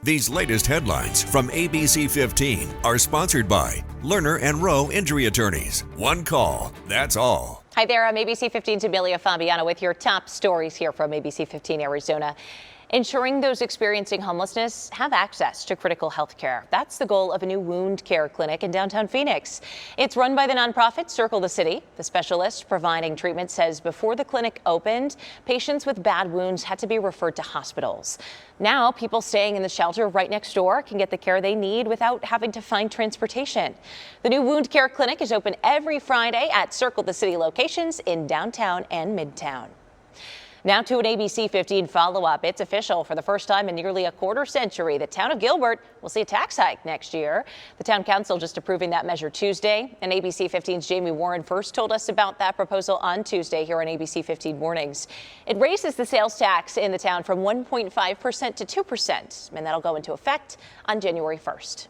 These latest headlines from ABC15 are sponsored by Lerner and Rowe Injury Attorneys. One call, that's all. Hi there, I'm ABC15's Amelia Fabiano with your top stories here from ABC15 Arizona. Ensuring those experiencing homelessness have access to critical health care. That's the goal of a new wound care clinic in downtown Phoenix. It's run by the nonprofit Circle the City. The specialist providing treatment says before the clinic opened, patients with bad wounds had to be referred to hospitals. Now, people staying in the shelter right next door can get the care they need without having to find transportation. The new wound care clinic is open every Friday at Circle the City locations in downtown and midtown. Now to an ABC15 follow-up. It's official. For the first time in nearly a quarter century, the town of Gilbert will see a tax hike next year. The town council just approving that measure Tuesday. And ABC15's Jamie Warren first told us about that proposal on Tuesday here on ABC15 Mornings. It raises the sales tax in the town from 1.5% to 2%, and that'll go into effect on January 1st.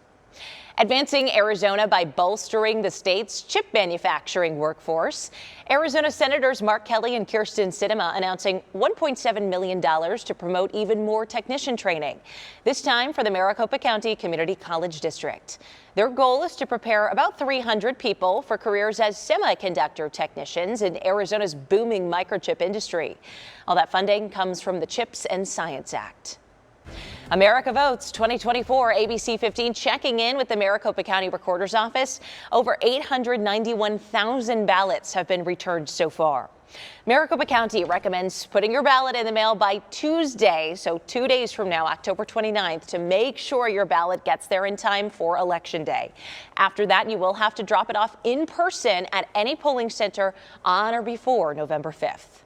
Advancing Arizona by bolstering the state's chip manufacturing workforce. Arizona Senators Mark Kelly and Kyrsten Sinema announcing $1.7 million to promote even more technician training, this time for the Maricopa County Community College District. Their goal is to prepare about 300 people for careers as semiconductor technicians in Arizona's booming microchip industry. All that funding comes from the CHIPS and Science Act. America Votes 2024, ABC15 checking in with the Maricopa County Recorder's Office. Over 891,000 ballots have been returned so far. Maricopa County recommends putting your ballot in the mail by Tuesday, so 2 days from now, October 29th, to make sure your ballot gets there in time for Election Day. After that, you will have to drop it off in person at any polling center on or before November 5th.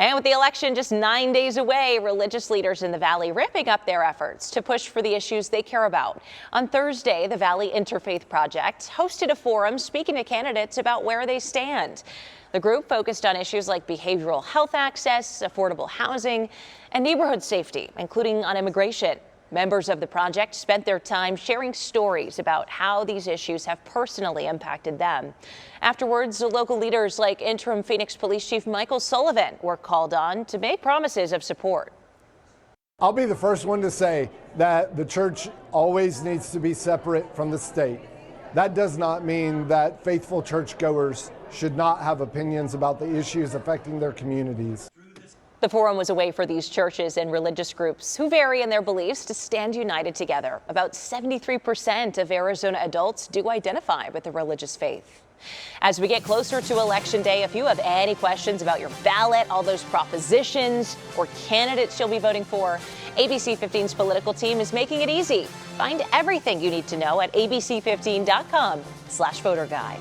And with the election just 9 days away, religious leaders in the Valley ramping up their efforts to push for the issues they care about. On Thursday, the Valley Interfaith Project hosted a forum speaking to candidates about where they stand. The group focused on issues like behavioral health access, affordable housing, and neighborhood safety, including on immigration. Members of the project spent their time sharing stories about how these issues have personally impacted them. Afterwards, local leaders like interim Phoenix Police Chief Michael Sullivan were called on to make promises of support. I'll be the first one to say that the church always needs to be separate from the state. That does not mean that faithful churchgoers should not have opinions about the issues affecting their communities. The forum was a way for these churches and religious groups who vary in their beliefs to stand united together. About 73% of Arizona adults do identify with the religious faith. As we get closer to Election Day, if you have any questions about your ballot, all those propositions or candidates you'll be voting for, ABC15's political team is making it easy. Find everything you need to know at abc15.com/voter guide.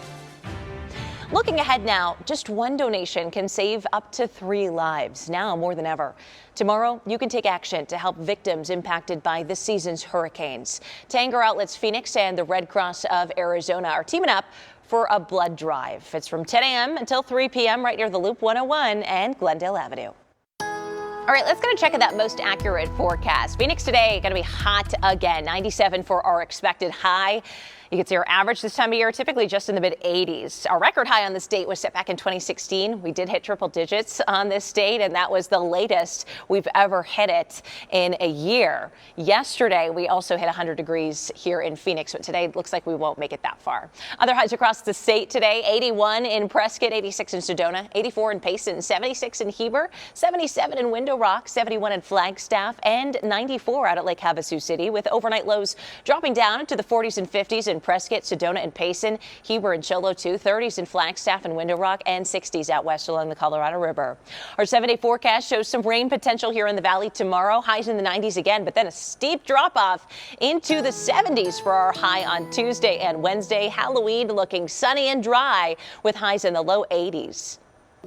Looking ahead now, just one donation can save up to 3 lives, now more than ever. Tomorrow, you can take action to help victims impacted by this season's hurricanes. Tanger Outlets Phoenix and the Red Cross of Arizona are teaming up for a blood drive. It's from 10 a.m. until 3 p.m. right near the Loop 101 and Glendale Avenue. All right, let's go and check out that most accurate forecast. Phoenix today going to be hot again, 97 for our expected high. You can see our average this time of year, typically just in the mid-80s. Our record high on this date was set back in 2016. We did hit triple digits on this date, and that was the latest we've ever hit it in a year. Yesterday, we also hit 100 degrees here in Phoenix, but today it looks like we won't make it that far. Other highs across the state today, 81 in Prescott, 86 in Sedona, 84 in Payson, 76 in Heber, 77 in Window Rock, 71 in Flagstaff, and 94 out at Lake Havasu City, with overnight lows dropping down into the 40s and 50s in Prescott, Sedona, and Payson, Heber and Cholo too, 30s in Flagstaff and Window Rock, and 60s out west along the Colorado River. Our 7-day forecast shows some rain potential here in the valley tomorrow, highs in the 90s again, but then a steep drop off into the 70s for our high on Tuesday and Wednesday. Halloween looking sunny and dry with highs in the low 80s.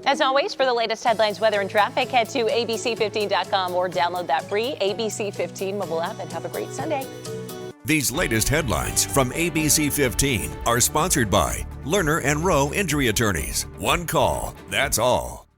As always, for the latest headlines, weather, and traffic, head to abc15.com or download that free ABC15 mobile app and have a great Sunday. These latest headlines from ABC15 are sponsored by Lerner and Rowe Injury Attorneys. One call, that's all.